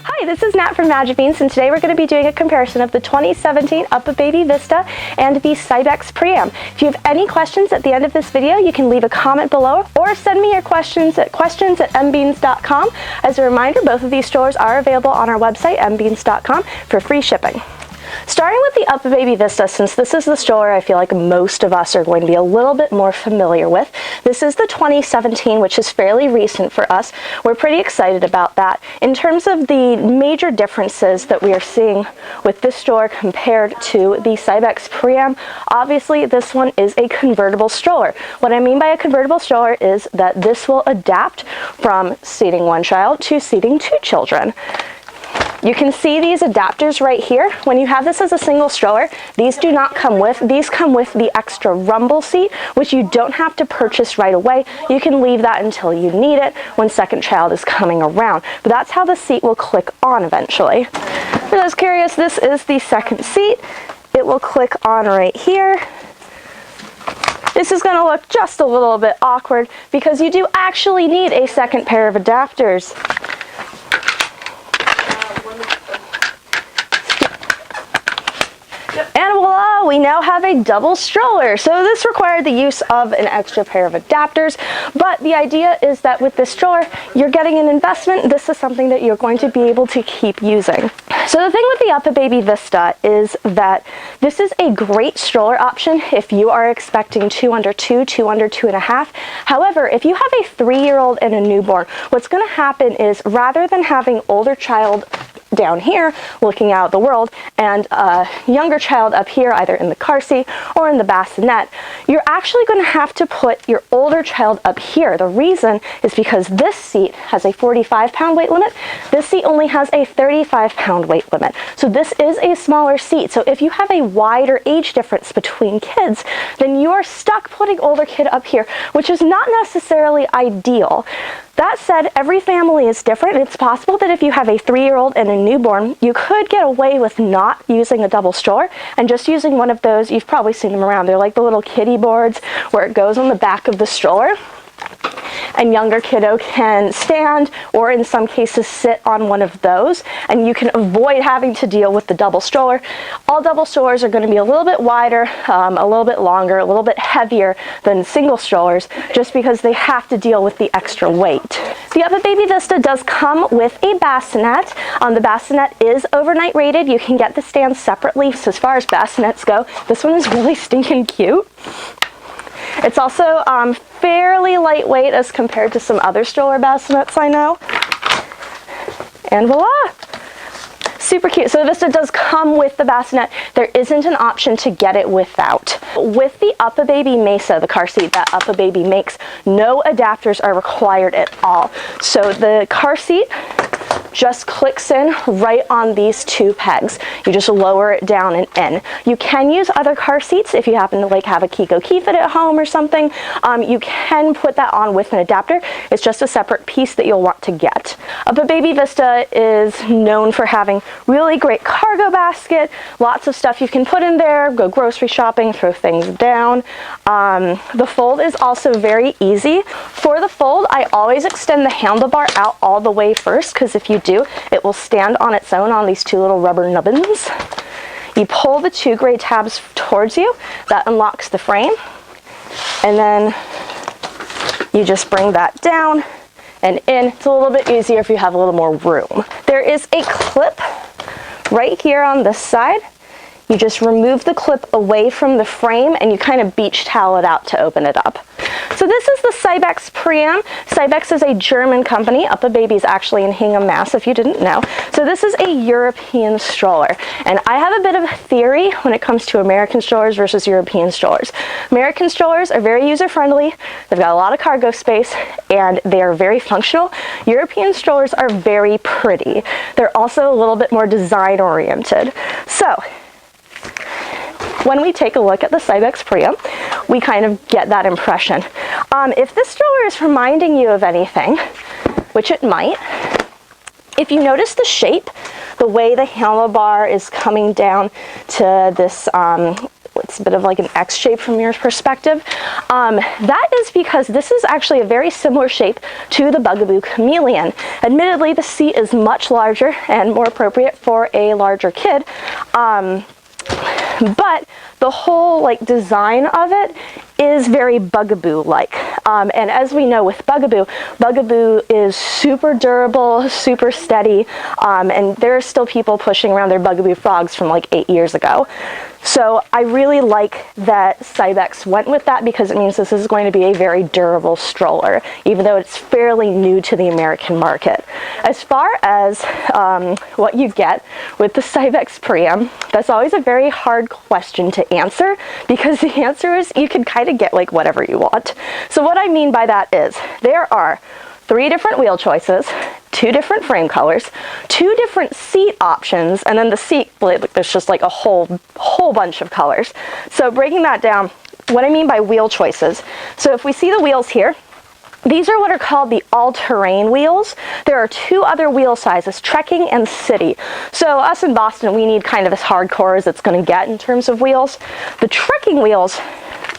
Hi, this is Nat from Magic Beans, and today we're going to be doing a comparison of the 2017 UPPAbaby Vista and the Cybex Priam. If you have any questions at the end of this video, you can leave a comment below or send me your questions at questions@mbeans.com. As a reminder, both of these strollers are available on our website, mbeans.com, for free shipping. Starting with the UPPAbaby Vista, since this is the stroller I feel like most of us are going to be a little bit more familiar with. This is the 2017, which is fairly recent for us. We're pretty excited about that. In terms of the major differences that we are seeing with this stroller compared to the Cybex Priam, obviously this one is a convertible stroller. What I mean by a convertible stroller is that this will adapt from seating one child to seating two children. You can see these adapters right here. When you have this as a single stroller, these do not come with. These come with the extra rumble seat, which you don't have to purchase right away. You can leave that until you need it when second child is coming around. But that's how the seat will click on eventually. For those curious, this is the second seat. It will click on right here. This is going to look just a little bit awkward because you do actually need a second pair of adapters. And voila, we now have a double stroller. So this required the use of an extra pair of adapters, but the idea is that with this stroller, you're getting an investment. This is something that you're going to be able to keep using. So the thing with the UPPAbaby Vista is that this is a great stroller option if you are expecting two under 2.5. However, if you have a 3-year-old and a newborn, what's going to happen is rather than having older child down here looking out at the world and a younger child up here either in the car seat or in the bassinet, you're actually going to have to put your older child up here. The reason is because this seat has a 45-pound weight limit. This seat only has a 35-pound weight limit. So this is a smaller seat. So if you have a wider age difference between kids, then you are stuck putting older kid up here, which is not necessarily ideal. That said, every family is different. It's possible that if you have a 3-year-old and a newborn, you could get away with not using a double stroller and just using one of those. You've probably seen them around. They're like the little kiddie boards where it goes on the back of the stroller. And younger kiddo can stand or in some cases sit on one of those, and you can avoid having to deal with the double stroller. All double strollers are going to be a little bit wider, a little bit longer, a little bit heavier than single strollers just because they have to deal with the extra weight. The UPPAbaby Vista does come with a bassinet. The bassinet is overnight rated. You can get the stand separately. So as far as bassinets go, this one is really stinking cute. It's also fairly lightweight as compared to some other stroller bassinets I know. And voila! Super cute. So the Vista does come with the bassinet. There isn't an option to get it without. With the UPPAbaby Mesa, the car seat that UPPAbaby makes, no adapters are required at all. So the car seat just clicks in right on these two pegs. You just lower it down and in. You can use other car seats if you happen to like have a Kiko Keyfit at home or something. You can put that on with an adapter. It's just a separate piece that you'll want to get. UPPAbaby Vista is known for having really great cargo basket, lots of stuff you can put in there, go grocery shopping, throw things down. The fold is also very easy. For the fold, I always extend the handlebar out all the way first, because if you do, it will stand on its own on these two little rubber nubbins. You pull the two gray tabs towards you, that unlocks the frame, and then you just bring that down and in. It's a little bit easier if you have a little more room. There is a clip right here on this side. You just remove the clip away from the frame and you kind of beach towel it out to open it up. So this is the Cybex Priam. Cybex is a German company. UPPAbaby is actually in Hingham, Mass, if you didn't know. So this is a European stroller. And I have a bit of a theory when it comes to American strollers versus European strollers. American strollers are very user-friendly. They've got a lot of cargo space and they are very functional. European strollers are very pretty. They're also a little bit more design-oriented. So when we take a look at the Cybex Priam, we kind of get that impression. If this stroller is reminding you of anything, which it might, if you notice the shape, the way the handlebar is coming down to this it's a bit of like an X shape from your perspective. That is because this is actually a very similar shape to the Bugaboo Chameleon. Admittedly, the seat is much larger and more appropriate for a larger kid. But the whole like design of it is very Bugaboo-like. And as we know with Bugaboo is super durable, super steady, and there are still people pushing around their Bugaboo frogs from like 8 years ago. So I really like that Cybex went with that because it means this is going to be a very durable stroller, even though it's fairly new to the American market. As far as what you get with the Cybex Priam, that's always a very hard question to answer because the answer is you can kind of get like whatever you want. So what I mean by that is there are 3 different wheel choices, 2 different frame colors, 2 different seat options, and then the seat, there's just like a whole bunch of colors. So breaking that down, what I mean by wheel choices. So if we see the wheels here, these are what are called the all-terrain wheels. There are 2 other wheel sizes, trekking and city. So us in Boston, we need kind of as hardcore as it's going to get in terms of wheels. The trekking wheels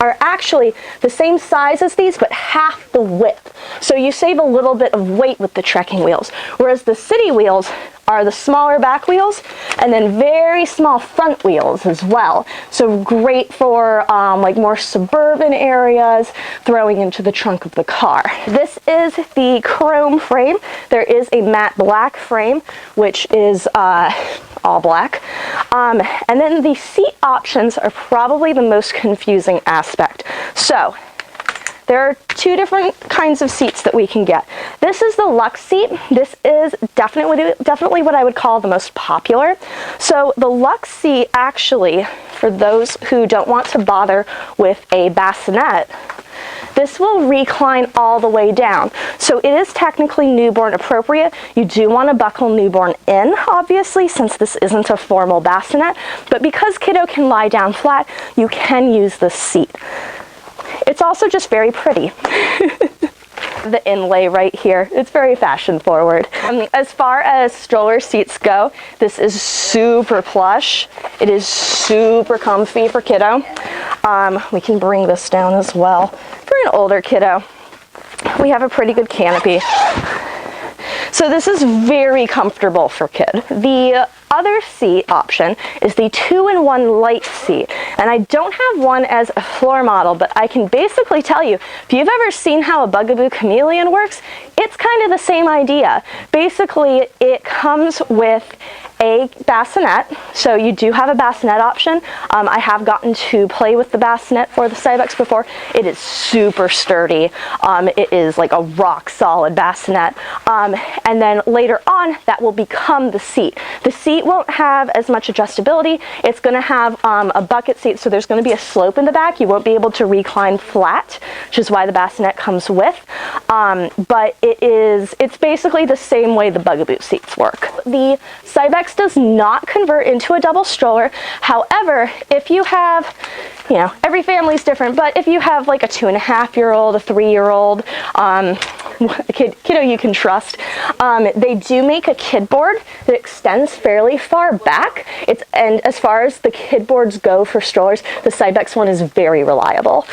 are actually the same size as these, but half the width. So you save a little bit of weight with the trekking wheels, whereas the city wheels are the smaller back wheels and then very small front wheels as well. So great for like more suburban areas, throwing into the trunk of the car. This is the chrome frame. There is a matte black frame, which is all black. And then the seat options are probably the most confusing aspect. So there are 2 different kinds of seats that we can get. This is the Lux seat. This is definitely what I would call the most popular. So the Lux seat actually, for those who don't want to bother with a bassinet, this will recline all the way down. So it is technically newborn appropriate. You do want to buckle newborn in, obviously, since this isn't a formal bassinet. But because kiddo can lie down flat, you can use this seat. It's also just very pretty. The inlay right here, it's very fashion forward. As far as stroller seats go, this is super plush. It is super comfy for kiddo. We can bring this down as well. For an older kiddo, we have a pretty good canopy. So this is very comfortable for kid. The other seat option is the 2-in-1 light seat. And I don't have one as a floor model, but I can basically tell you, if you've ever seen how a Bugaboo Chameleon works, it's kind of the same idea. Basically, it comes with a bassinet, so you do have a bassinet option. I have gotten to play with the bassinet for the Cybex before. It is super sturdy. It is like a rock solid bassinet. And then later on, that will become the seat. The seat won't have as much adjustability. It's going to have a bucket seat, so there's going to be a slope in the back. You won't be able to recline flat, which is why the bassinet comes with. But it's basically the same way the Bugaboo seats work. The Cybex does not convert into a double stroller. However, if you have, you know, every family's different, but if you have like a 2.5-year-old, a 3-year-old, kiddo you can trust, they do make a kid board that extends fairly far back. And as far as the kid boards go for strollers, the Cybex one is very reliable.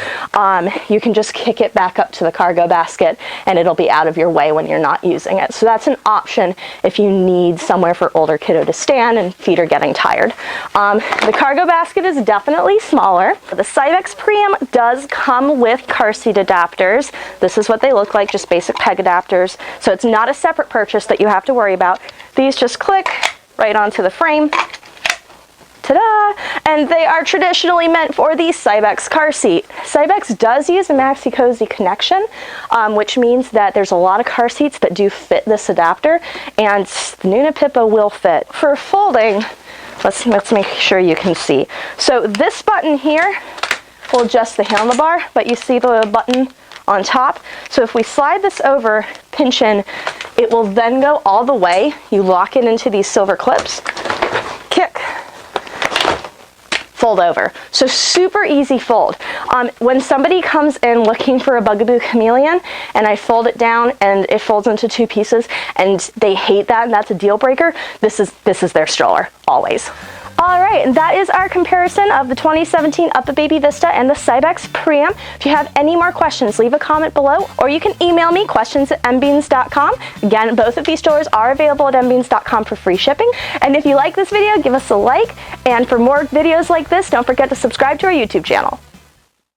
You can just kick it back up to the cargo basket and it'll be out of your way when you're not using it. So that's an option if you need somewhere for older kiddo to stand and feet are getting tired. The cargo basket is definitely smaller. The Cybex Priam does come with car seat adapters. This is what they look like, just basic peg adapters. So it's not a separate purchase that you have to worry about. These just click right onto the frame. Ta-da! And they are traditionally meant for the Cybex car seat. Cybex does use a Maxi-Cosi connection, which means that there's a lot of car seats that do fit this adapter, and the UPPA will fit. For folding, let's make sure you can see. So this button here will adjust the handlebar, but you see the button on top. So if we slide this over, pinch in, it will then go all the way. You lock it into these silver clips, kick, fold over. So super easy fold. When somebody comes in looking for a Bugaboo Chameleon and I fold it down and it folds into 2 pieces and they hate that and that's a deal breaker, this is their stroller, always. All right, and that is our comparison of the 2017 UPPAbaby Vista and the Cybex Priam. If you have any more questions, leave a comment below, or you can email me questions@mbeans.com. Again, both of these strollers are available at mbeans.com for free shipping. And if you like this video, give us a like. And for more videos like this, don't forget to subscribe to our YouTube channel.